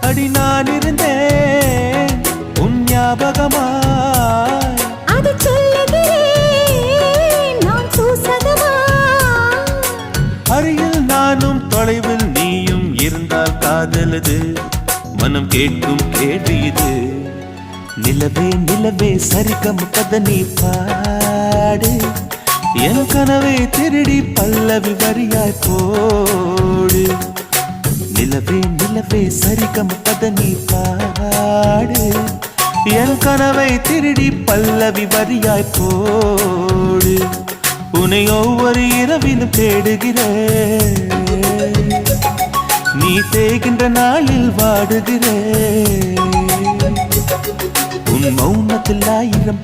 அடி நான் இருந்தேன் உன் ஞாபகமாய், அது சொல்லுகிறேன் நான் சூசகமா. அருகில் நானும் தொலைவில் நீயும் இருந்தால் காதலது மனம் கேட்கும் கேள்வி இது. நிலவே நிலவே சரிகம் பதனி பாடு, என் கனவை திருடி பல்லவி வரியாய் போடு. நிலவே நிலவே சரிகம் பதனி பாடு, என் கனவை திருடி பல்லவி வரியாய் போடு. உன்னை ஒவ்வொரு இரவிலும் தேடுகிறேன், நீ தேகின்ற நாளில் வாடுகிறேன். உன் மௌனத்தில் 1000